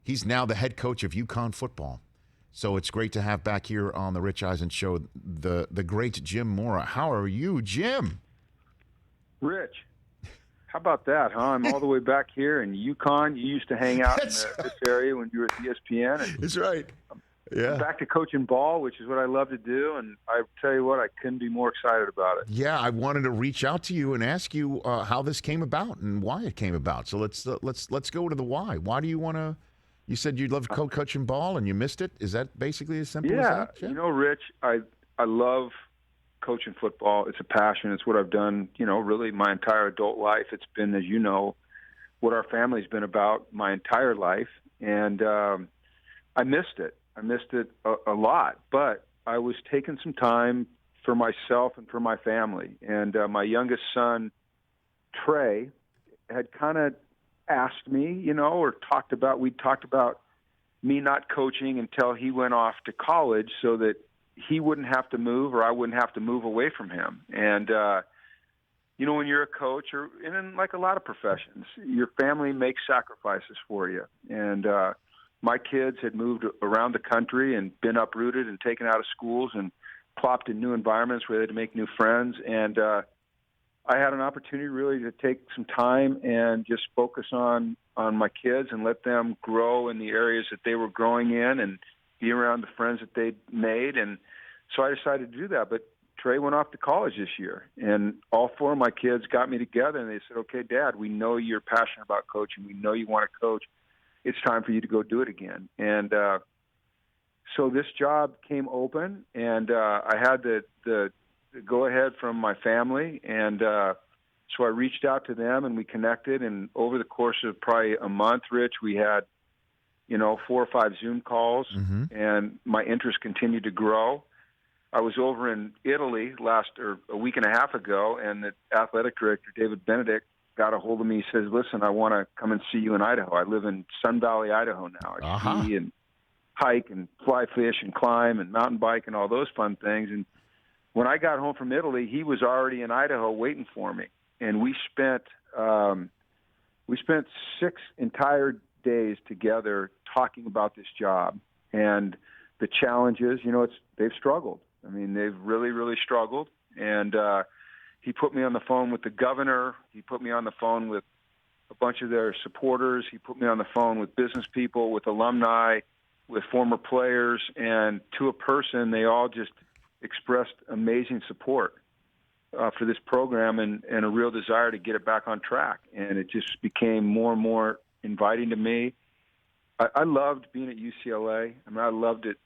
He's now the head coach of UConn football. So it's great to have back here on the Rich Eisen Show the great Jim Mora. How are you, Jim? Rich, how about that, huh? I'm all the way back here in UConn. You used to hang out in this area when you were at ESPN. And that's right. Yeah. I'm back to coaching ball, which is what I love to do, and I tell you what, I couldn't be more excited about it. Yeah, I wanted to reach out to you and ask you how this came about and why it came about. So let's go to the why. Why do you want to? You said you'd love coaching ball and you missed it. Is that basically as simple as that? Yeah, Rich, I love coaching football. It's a passion. It's what I've done, really my entire adult life. It's been, as you know, what our family's been about my entire life, and I missed it. I missed it a lot, but I was taking some time for myself and for my family. And my youngest son, Trey, had kind of asked me, or we talked about me not coaching until he went off to college so that he wouldn't have to move or I wouldn't have to move away from him. And, when you're a coach or in like a lot of professions, your family makes sacrifices for you. And, my kids had moved around the country and been uprooted and taken out of schools and plopped in new environments where they had to make new friends. And I had an opportunity really to take some time and just focus on my kids and let them grow in the areas that they were growing in and be around the friends that they'd made. And so I decided to do that. But Trey went off to college this year, and all four of my kids got me together, and they said, okay, Dad, we know you're passionate about coaching. We know you want to coach. It's time for you to go do it again. And so this job came open, and I had the go-ahead from my family. And so I reached out to them, and we connected. And over the course of probably a month, Rich, we had, 4 or 5 Zoom calls, and my interest continued to grow. I was over in Italy a week and a half ago, and the athletic director, David Benedict, got a hold of me. He says, listen, I want to come and see you in Idaho. I live in Sun Valley, Idaho now. I ski and hike and fly fish and climb and mountain bike and all those fun things. And when I got home from Italy, he was already in Idaho waiting for me. And we spent 6 entire days together talking about this job and the challenges. They've struggled. I mean, they've really, really struggled. And he put me on the phone with the governor. He put me on the phone with a bunch of their supporters. He put me on the phone with business people, with alumni, with former players. And to a person, they all just expressed amazing support for this program and a real desire to get it back on track. And it just became more and more inviting to me. I loved being at UCLA. I mean, I loved it.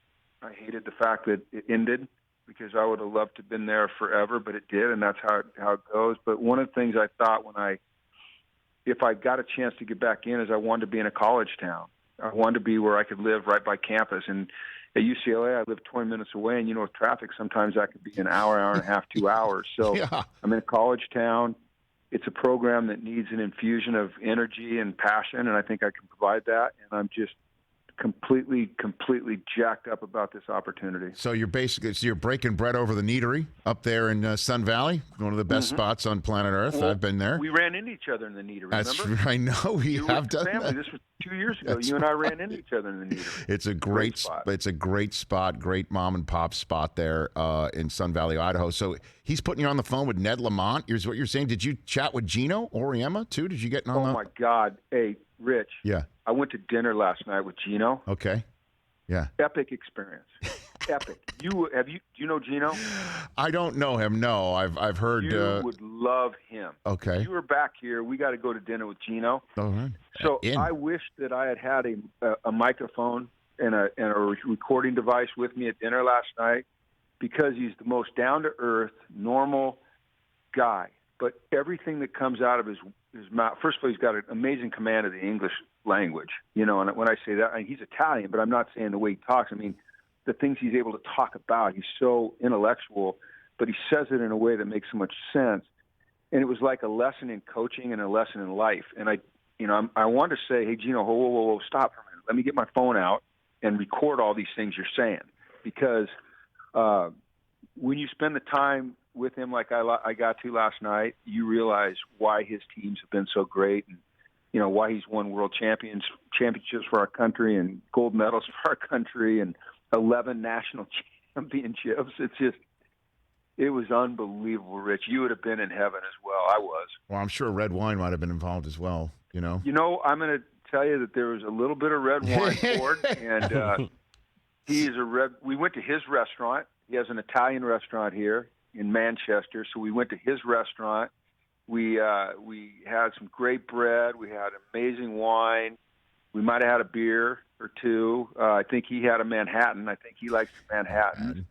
I hated the fact that it ended, because I would have loved to have been there forever, but it did, and that's how it goes. But one of the things I thought if I got a chance to get back in, is I wanted to be in a college town. I wanted to be where I could live right by campus. And at UCLA, I live 20 minutes away, and with traffic, sometimes that could be an hour and a half, 2 hours. So yeah. I'm in a college town. It's a program that needs an infusion of energy and passion, and I think I can provide that. And I'm just completely jacked up about this opportunity. So you're breaking bread over the Neatery up there in Sun Valley, one of the best spots on planet Earth. Well, I've been there. We ran into each other in the Neatery, remember? I know we have done family. that. This was 2 years ago. You and I ran into each other in the Neatery. It's a great spot. It's a great spot, great mom and pop spot there in Sun Valley, Idaho. So he's putting you on the phone with Ned Lamont. Here's what you're saying. Did you chat with Gino Auriemma too? Did you get on? Oh my God! Hey, Rich. Yeah. I went to dinner last night with Gino. Okay. Yeah. Epic experience. Epic. Do you know Gino? I don't know him. No, I've heard. You would love him. Okay. If you were back here, we got to go to dinner with Gino. All right. So I wish that I had a microphone and a recording device with me at dinner last night, because he's the most down to earth, normal guy. But everything that comes out of his mouth, first of all, he's got an amazing command of the English language, and when I say that, he's Italian, but I'm not saying the way he talks. I mean, the things he's able to talk about, he's so intellectual, but he says it in a way that makes so much sense. And it was like a lesson in coaching and a lesson in life. And I wanted to say, hey, Gino, whoa, stop for a minute. Let me get my phone out and record all these things you're saying, because when you spend the time with him like I got to last night, you realize why his teams have been so great. And, why he's won world championships for our country and gold medals for our country and 11 national championships. It was unbelievable, Rich. You would have been in heaven as well. I was. Well, I'm sure red wine might have been involved as well, I'm going to tell you that there was a little bit of red wine poured, and we went to his restaurant. He has an Italian restaurant here in Manchester, so we went to his restaurant. We had some great bread. We had amazing wine. We might have had a beer or two. I think he had a Manhattan. I think he likes Manhattan.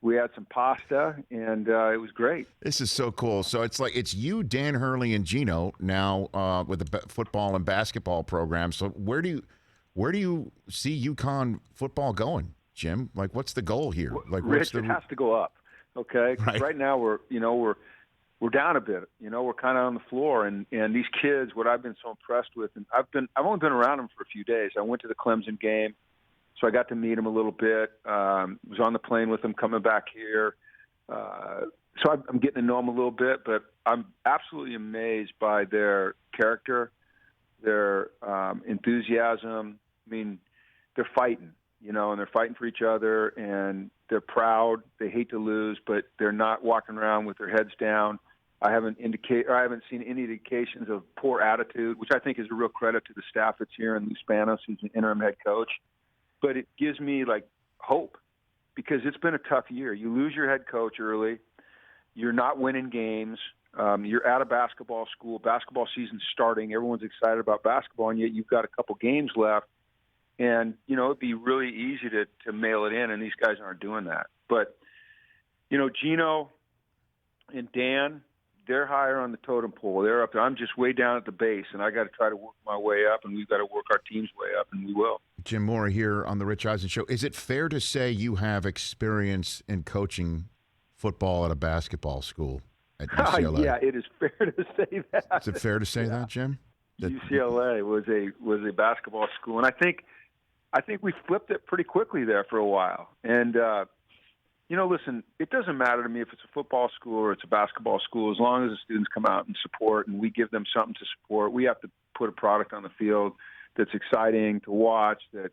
We had some pasta, and it was great. This is so cool. So it's you, Dan Hurley, and Gino now with the football and basketball program. So where do you see UConn football going, Jim? Like, what's the goal here? Like, Rich, it has to go up. Okay, right now we're down a bit. We're kind of on the floor, and these kids. What I've been so impressed with, and I've only been around them for a few days. I went to the Clemson game. So I got to meet him a little bit. Was on the plane with him coming back here. So I'm getting to know him a little bit, but I'm absolutely amazed by their character, their enthusiasm. I mean, they're fighting, and they're fighting for each other, and they're proud. They hate to lose, but they're not walking around with their heads down. I haven't seen any indications of poor attitude, which I think is a real credit to the staff that's here and Lou Spanos, who's an interim head coach. But it gives me hope, because it's been a tough year. You lose your head coach early. You're not winning games. You're at a basketball school. Basketball season's starting. Everyone's excited about basketball, and yet you've got a couple games left. And, it'd be really easy to mail it in, and these guys aren't doing that. But, Gino and Dan, they're higher on the totem pole. They're up there. I'm just way down at the base, and I got to try to work my way up, and we've got to work our team's way up, and we will. Jim Mora here on the Rich Eisen Show. Is it fair to say you have experience in coaching football at a basketball school at UCLA? Yeah, it is fair to say that. Is it fair to say that, Jim? UCLA was a basketball school, and I think we flipped it pretty quickly there for a while. And listen, it doesn't matter to me if it's a football school or it's a basketball school, as long as the students come out and support, and we give them something to support. We have to put a product on the field that's exciting to watch, that,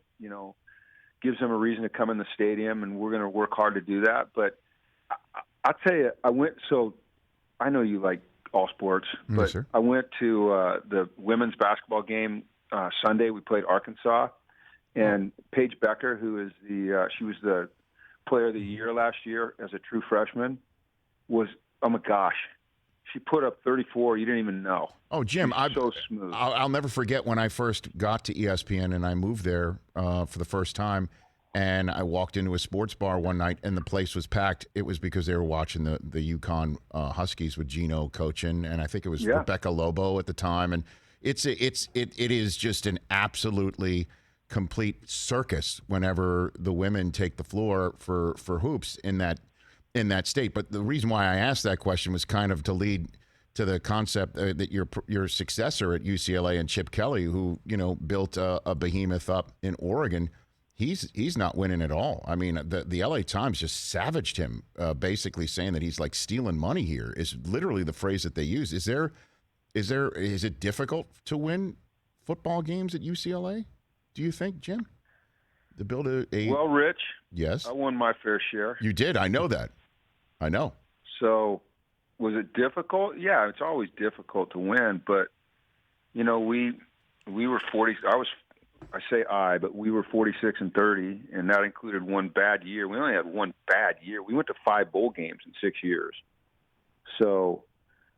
gives them a reason to come in the stadium, and we're going to work hard to do that. But I'll tell you, I know you like all sports, but yes, sir. I went to the women's basketball game Sunday. We played Arkansas, and Paige Becker, who is she was the player of the year last year as a true freshman, was, oh my gosh, she put up 34. You didn't even know. Oh, Jim, so smooth. I'll never forget when I first got to ESPN and I moved there for the first time, and I walked into a sports bar one night and the place was packed. It was because they were watching the UConn Huskies with Gino coaching, and I think it was Rebecca Lobo at the time. And it is just an absolutely complete circus whenever the women take the floor for hoops in that state. But the reason why I asked that question was kind of to lead to the concept that your successor at UCLA and Chip Kelly, who built a behemoth up in Oregon, he's not winning at all. I mean, the LA Times just savaged him, basically saying that he's like stealing money here. Is literally the phrase that they use. Is it difficult to win football games at UCLA? Do you think, Jim? To build well, Rich. Yes. I won my fair share. You did. I know that. I know. So, was it difficult? Yeah, it's always difficult to win, but we were 40. But we were 46-30, and that included one bad year. We only had one bad year. We went to 5 bowl games in 6 years. So,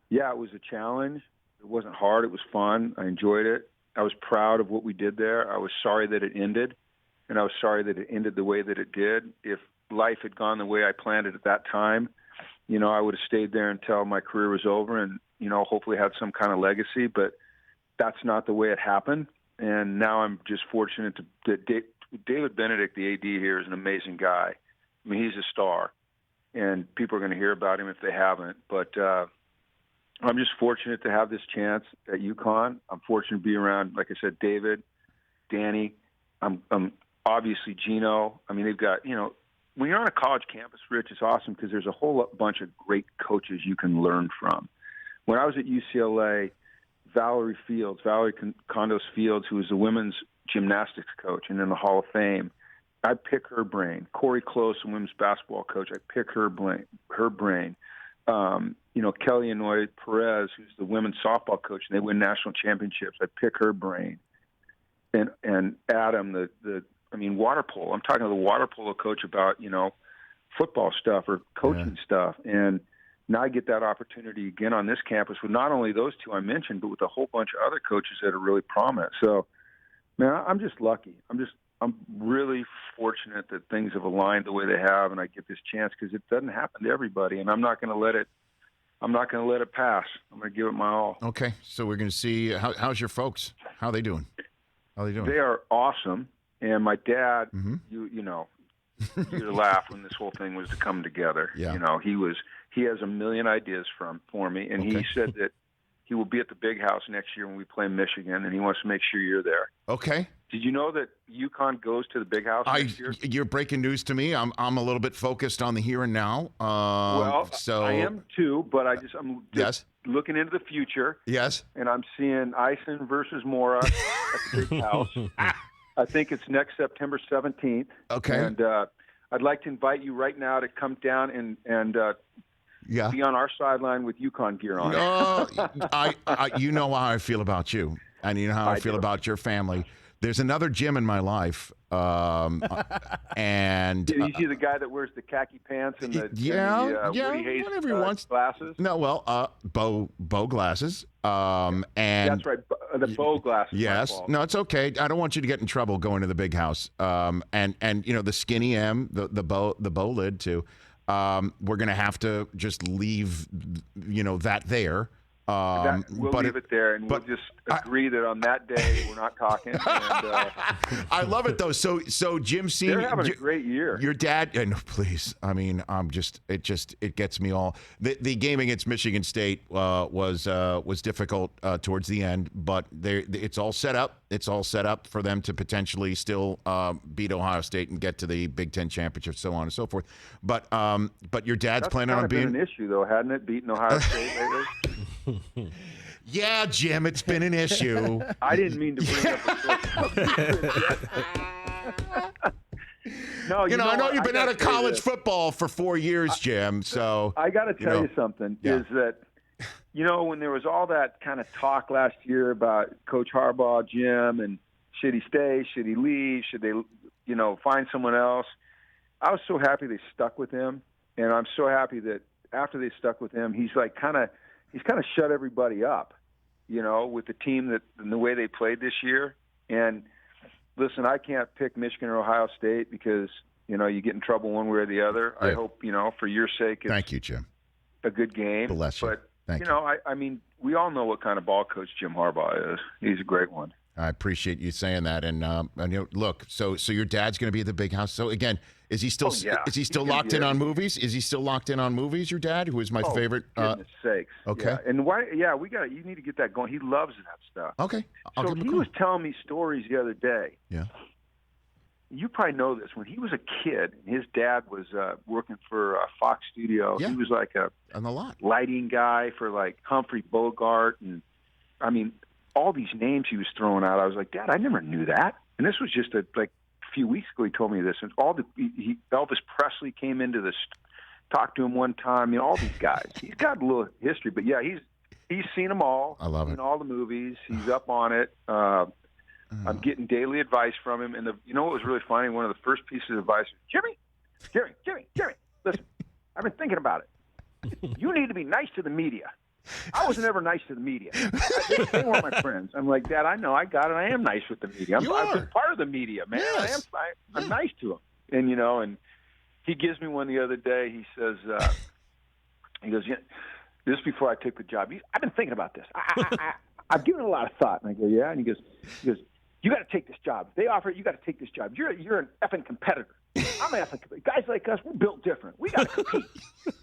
yeah, it was a challenge. It wasn't hard. It was fun. I enjoyed it. I was proud of what we did there. I was sorry that it ended, and I was sorry that it ended the way that it did. If life had gone the way I planned it at that time, I would have stayed there until my career was over and, hopefully had some kind of legacy. But that's not the way it happened. And now I'm just fortunate that David Benedict, the AD here, is an amazing guy. I mean, he's a star, and people are going to hear about him if they haven't. But I'm just fortunate to have this chance at UConn. I'm fortunate to be around, like I said, David, Danny. I'm obviously Gino. I mean, they've got, when you're on a college campus, Rich, it's awesome because there's a whole bunch of great coaches you can learn from. When I was at UCLA, Valerie Condos Fields, who was the women's gymnastics coach and in the Hall of Fame. I pick her brain. Corey Close, the women's basketball coach, I pick her brain. Kelly Anoy Perez, who's the women's softball coach, and they win national championships. I pick her brain. And Adam, water polo. I'm talking to the water polo coach about, football stuff or coaching stuff. And now I get that opportunity again on this campus with not only those two I mentioned, but with a whole bunch of other coaches that are really prominent. So, man, I'm just lucky. I'm really fortunate that things have aligned the way they have, and I get this chance because it doesn't happen to everybody, and I'm not going to let it pass. I'm going to give it my all. Okay, so we're going to see how's your folks? How are they doing? They are awesome, and my dad, you'd laugh when this whole thing was to come together. Yeah. He has a million ideas for me, and he said that he will be at the Big House next year when we play Michigan, and he wants to make sure you're there. Okay. Did you know that UConn goes to the Big House next year? You're breaking news to me. I'm a little bit focused on the here and now. So I am too, but I'm just looking into the future. Yes. And I'm seeing Eisen versus Mora at the Big House. I think it's next September 17th. Okay. And I'd like to invite you right now to come down and be on our sideline with UConn gear on. You know how I feel about you, and you know how I feel about your family. There's another Jim in my life, and you see the guy that wears the khaki pants and the Woody Hayes whatever he wants. Glasses. No, bow glasses. And that's right, the bow glasses. Yes, no, it's okay. I don't want you to get in trouble going to the Big House. And the skinny M, the bow lid too. We're gonna have to just leave, that there. We'll leave it there, and we'll just agree that on that day we're not talking. And, I love it though. So Jim Senior, they're having a great year. Your dad, no, please. I mean, it gets me all. The game against Michigan State was difficult towards the end, but it's all set up. It's all set up for them to potentially still beat Ohio State and get to the Big Ten championship, so on and so forth. But your dad's planning on being an issue though, hadn't it? Beating Ohio State lately. Yeah, Jim, it's been an issue. I didn't mean to bring up No, I know you've been out of college football for 4 years, Jim. So I got to tell you something. Is that when there was all that kind of talk last year about Coach Harbaugh, Jim, and should he stay, should he leave, should they, find someone else? I was so happy they stuck with him, and I'm so happy that after they stuck with him, he's kind of shut everybody up, with the team and the way they played this year. And listen, I can't pick Michigan or Ohio State because, you get in trouble one way or the other. Yeah. I hope, for your sake, it's Thank you, Jim. A good game. Bless you. But, Thank you. I mean, we all know what kind of ball coach Jim Harbaugh is. He's a great one. I appreciate you saying that. And look, so your dad's going to be at the Big House. So again, is he still locked in on movies? Is he still locked in on movies? Your dad, who is my favorite. Goodness sakes. Okay. Yeah. And why? Yeah, you need to get that going. He loves that stuff. Okay. So he was telling me stories the other day. Yeah. You probably know this. When he was a kid, his dad was working for Fox Studio. Yeah. He was like on the lot lighting guy for like Humphrey Bogart, and I mean all these names he was throwing out. I was like, Dad, I never knew that. And this was just a few weeks ago. He told me this, and Elvis Presley came into this, talked to him one time. All these guys. He's got a little history, but yeah, he's seen them all. I love it. Seen all the movies. He's up on it. I'm getting daily advice from him, and what was really funny? One of the first pieces of advice was, Jimmy, listen, I've been thinking about it. You need to be nice to the media. I wasn't ever nice to the media. They weren't my friends. I'm like, Dad, I know, I got it. I am nice with the media. I've been part of the media, man. Yes. I'm nice to them. And, and he gives me one the other day. He says, he goes, this is before I took the job. I've been thinking about this. I've given it a lot of thought. And I go, yeah. And he goes, you got to take this job. If they offer it, you got to take this job. You're an effing competitor. I'm an effing competitor. Guys like us, we're built different. We got to compete.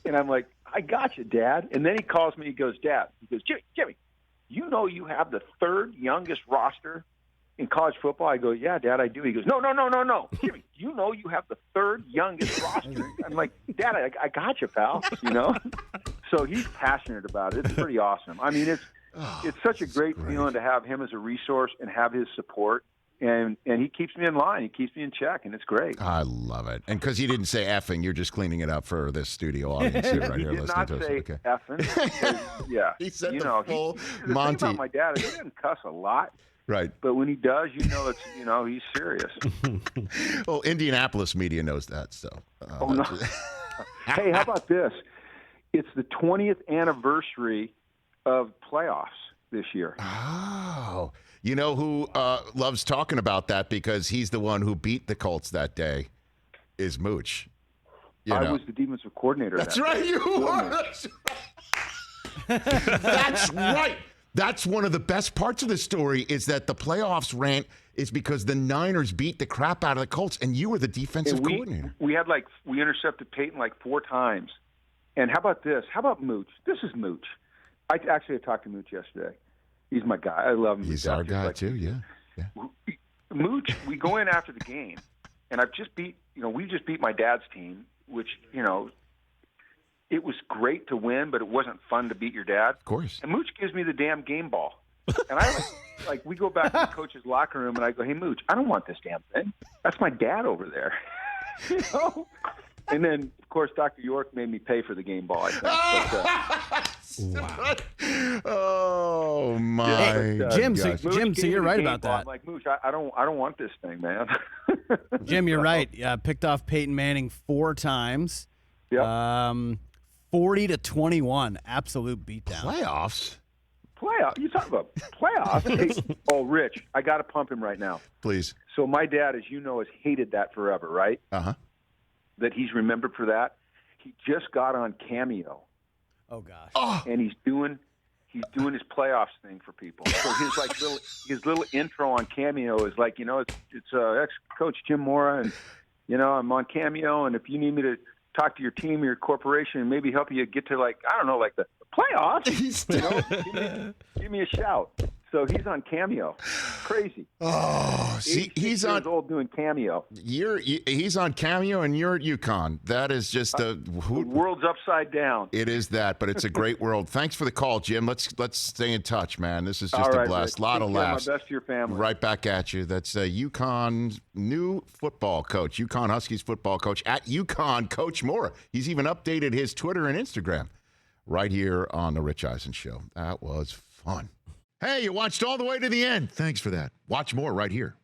And I'm like, I got you, Dad. And then he calls me. He goes, Jimmy, you know you have the third youngest roster in college football? I go, yeah, Dad, I do. He goes, no. Jimmy, you know you have the third youngest roster. I'm like, Dad, I got you, pal. So he's passionate about it. It's pretty awesome. I mean, it's such a great feeling to have him as a resource and have his support. And he keeps me in line. He keeps me in check, and it's great. I love it. And because you didn't say effing, you're just cleaning it up for this studio audience here, right here, listening to us. He did not say effing. Yeah. He said the full the Monty. thing about my dad is he doesn't cuss a lot. Right. But when he does, he's serious. Well, Indianapolis media knows that, so. No. Hey, how about this? It's the 20th anniversary of playoffs this year. Oh. You know who loves talking about that because he's the one who beat the Colts that day is Mooch. I was the defensive coordinator. That's right. You were. That's right. That's one of the best parts of the story is that the playoffs rant is because the Niners beat the crap out of the Colts, and you were the defensive coordinator. We intercepted Peyton like 4 times. And how about this? How about Mooch? This is Mooch. I talked to Mooch yesterday. He's my guy. I love him. He's our guy too. Yeah. Mooch, we go in after the game, and we just beat my dad's team, which it was great to win, but it wasn't fun to beat your dad. Of course. And Mooch gives me the damn game ball. And I we go back to the coach's locker room, and I go, "Hey, Mooch, I don't want this damn thing. That's my dad over there." And then, of course, Dr. York made me pay for the game ball, I think. Wow. Oh, my Jim, so you're right about that. I'm like, Mooch, I don't want this thing, man. Jim, you're right. Picked off Peyton Manning 4 times. Yep. 40-21, absolute beatdown. Playoffs? You talk about playoffs? Hey, Rich, I got to pump him right now. Please. So my dad, as you know, has hated that forever, right? Uh-huh. That he's remembered for that. He just got on Cameo. Oh gosh. Oh. And he's doing his playoffs thing for people. So his little intro on Cameo is like, it's ex-coach Jim Mora, and I'm on Cameo, and if you need me to talk to your team or your corporation and maybe help you get to the playoffs, give me a shout. So he's on Cameo. Crazy. Oh, see, he's years old doing Cameo. He's on Cameo, and you're at UConn. That is just the world's upside down. It is that, but it's a great world. Thanks for the call, Jim. Let's stay in touch, man. This is just a blast. A lot of laughs. My best to your family. Right back at you. That's UConn's new football coach, UConn Huskies football coach at UConn, Coach Mora. He's even updated his Twitter and Instagram right here on the Rich Eisen Show. That was fun. Hey, you watched all the way to the end. Thanks for that. Watch more right here.